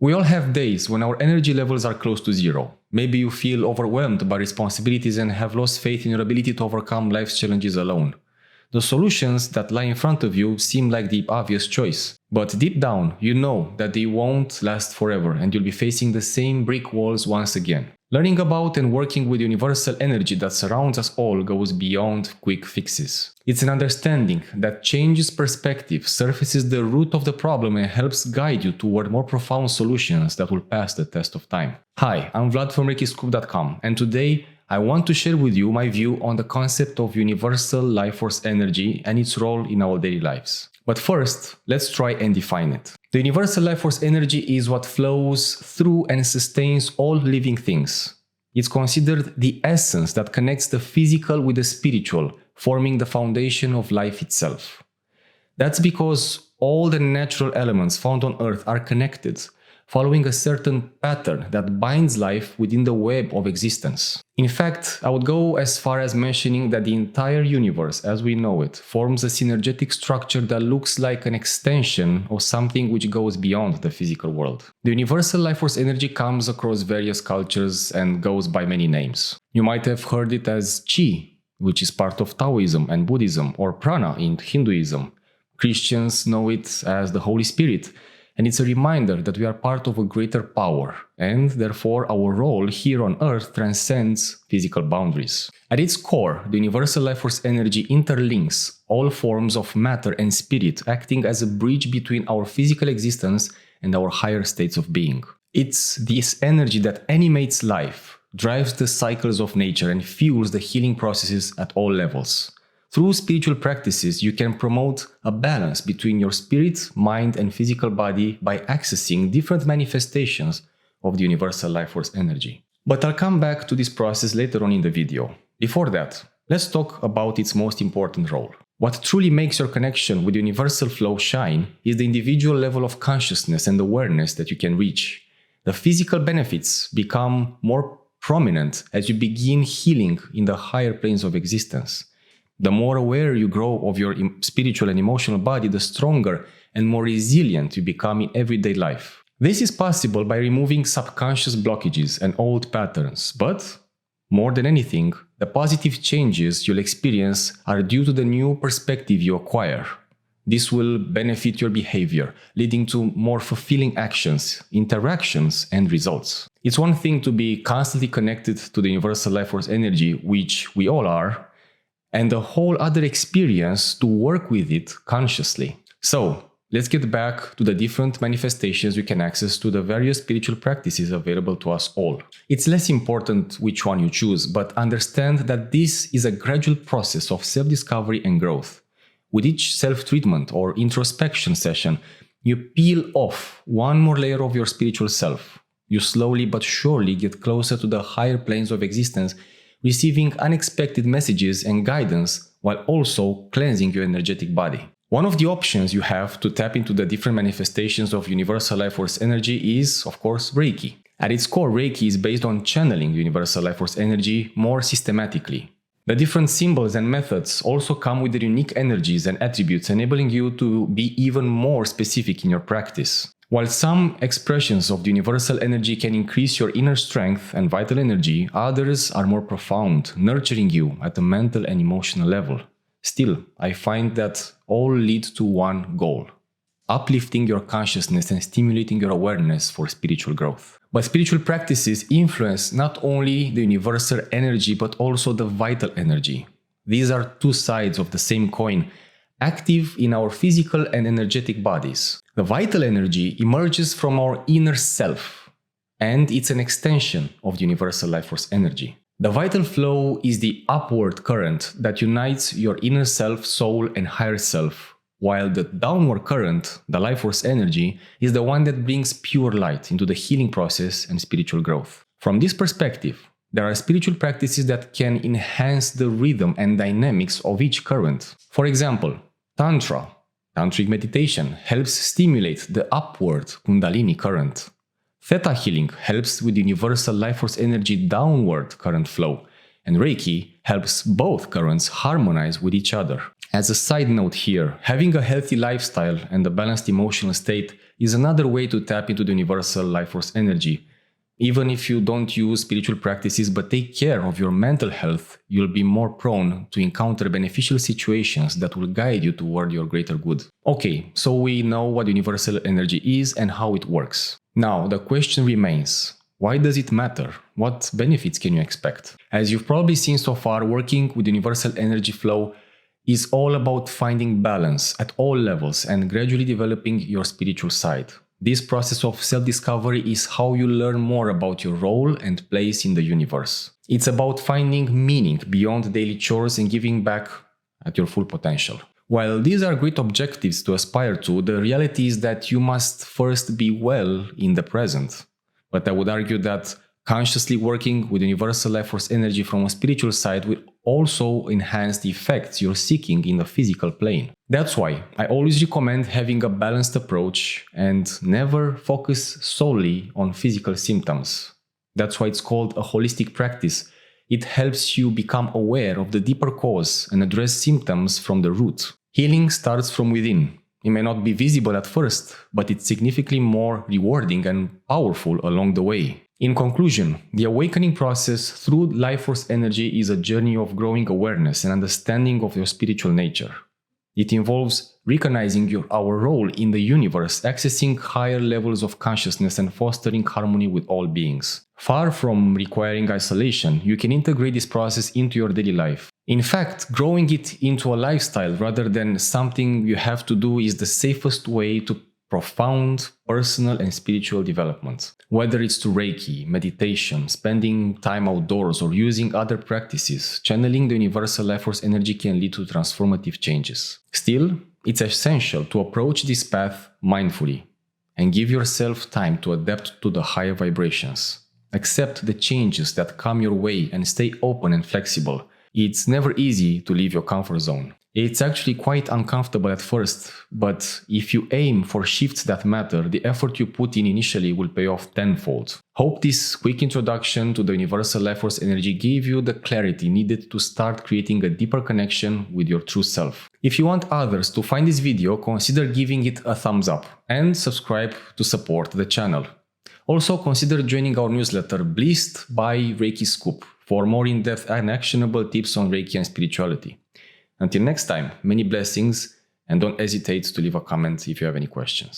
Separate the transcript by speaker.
Speaker 1: We all have days when our energy levels are close to zero. Maybe you feel overwhelmed by responsibilities and have lost faith in your ability to overcome life's challenges alone. The solutions that lie in front of you seem like the obvious choice, but deep down you know that they won't last forever and you'll be facing the same brick walls once again. Learning about and working with universal energy that surrounds us all goes beyond quick fixes. It's an understanding that changes perspective, surfaces the root of the problem and helps guide you toward more profound solutions that will pass the test of time. Hi, I'm Vlad from ReikiScoop.com, and today I want to share with you my view on the concept of universal life force energy and its role in our daily lives. But first, let's try and define it. The universal life force energy is what flows through and sustains all living things. It's considered the essence that connects the physical with the spiritual, forming the foundation of life itself. That's because all the natural elements found on Earth are connected, following a certain pattern that binds life within the web of existence. In fact, I would go as far as mentioning that the entire universe as we know it forms a synergetic structure that looks like an extension of something which goes beyond the physical world. The universal life force energy comes across various cultures and goes by many names. You might have heard it as Qi, which is part of Taoism and Buddhism, or Prana in Hinduism. Christians know it as the Holy Spirit, and it's a reminder that we are part of a greater power, and therefore our role here on Earth transcends physical boundaries. At its core, the universal life force energy interlinks all forms of matter and spirit, acting as a bridge between our physical existence and our higher states of being. It's this energy that animates life, drives the cycles of nature, and fuels the healing processes at all levels. Through spiritual practices, you can promote a balance between your spirit, mind, and physical body by accessing different manifestations of the universal life force energy. But I'll come back to this process later on in the video. Before that, let's talk about its most important role. What truly makes your connection with universal flow shine is the individual level of consciousness and awareness that you can reach. The physical benefits become more prominent as you begin healing in the higher planes of existence. The more aware you grow of your spiritual and emotional body, the stronger and more resilient you become in everyday life. This is possible by removing subconscious blockages and old patterns, but more than anything, the positive changes you'll experience are due to the new perspective you acquire. This will benefit your behavior, leading to more fulfilling actions, interactions, and results. It's one thing to be constantly connected to the universal life force energy, which we all are, and a whole other experience to work with it consciously. So, let's get back to the different manifestations we can access to the various spiritual practices available to us all. It's less important which one you choose, but understand that this is a gradual process of self-discovery and growth. With each self-treatment or introspection session, you peel off one more layer of your spiritual self. You slowly but surely get closer to the higher planes of existence, receiving unexpected messages and guidance while also cleansing your energetic body. One of the options you have to tap into the different manifestations of universal life force energy is, of course, Reiki. At its core, Reiki is based on channeling universal life force energy more systematically. The different symbols and methods also come with their unique energies and attributes, enabling you to be even more specific in your practice. While some expressions of the universal energy can increase your inner strength and vital energy, others are more profound, nurturing you at a mental and emotional level. Still, I find that all lead to one goal: uplifting your consciousness and stimulating your awareness for spiritual growth. But spiritual practices influence not only the universal energy but also the vital energy. These are two sides of the same coin, active in our physical and energetic bodies. The vital energy emerges from our inner self, and it's an extension of the universal life force energy. The vital flow is the upward current that unites your inner self, soul, and higher self, while the downward current, the life force energy, is the one that brings pure light into the healing process and spiritual growth. From this perspective, there are spiritual practices that can enhance the rhythm and dynamics of each current. For example, Tantric meditation helps stimulate the upward Kundalini current. Theta healing helps with the universal life force energy downward current flow, and Reiki helps both currents harmonize with each other. As a side note here, having a healthy lifestyle and a balanced emotional state is another way to tap into the universal life force energy. Even if you don't use spiritual practices but take care of your mental health, you'll be more prone to encounter beneficial situations that will guide you toward your greater good. Okay, so we know what universal energy is and how it works. Now, the question remains, why does it matter? What benefits can you expect? As you've probably seen so far, working with universal energy flow is all about finding balance at all levels and gradually developing your spiritual side. This process of self-discovery is how you learn more about your role and place in the universe. It's about finding meaning beyond daily chores and giving back at your full potential. While these are great objectives to aspire to, the reality is that you must first be well in the present. But I would argue that consciously working with universal life force energy from a spiritual side will also enhance the effects you're seeking in the physical plane. That's why I always recommend having a balanced approach and never focus solely on physical symptoms. That's why it's called a holistic practice. It helps you become aware of the deeper cause and address symptoms from the root. Healing starts from within. It may not be visible at first, but it's significantly more rewarding and powerful along the way. In conclusion, the awakening process through life force energy is a journey of growing awareness and understanding of your spiritual nature. It involves recognizing our role in the universe, accessing higher levels of consciousness and fostering harmony with all beings. Far from requiring isolation, you can integrate this process into your daily life. In fact, growing it into a lifestyle rather than something you have to do is the safest way to profound personal and spiritual development. Whether it's to Reiki, meditation, spending time outdoors, or using other practices, channeling the universal life force energy can lead to transformative changes. Still, it's essential to approach this path mindfully and give yourself time to adapt to the higher vibrations. Accept the changes that come your way and stay open and flexible. It's never easy to leave your comfort zone. It's actually quite uncomfortable at first, but if you aim for shifts that matter, the effort you put in initially will pay off tenfold. Hope this quick introduction to the universal life force energy gave you the clarity needed to start creating a deeper connection with your true self. If you want others to find this video, consider giving it a thumbs up and subscribe to support the channel. Also, consider joining our newsletter, Blessed by ReikiScoop, for more in-depth and actionable tips on Reiki and spirituality. Until next time, many blessings, and don't hesitate to leave a comment if you have any questions.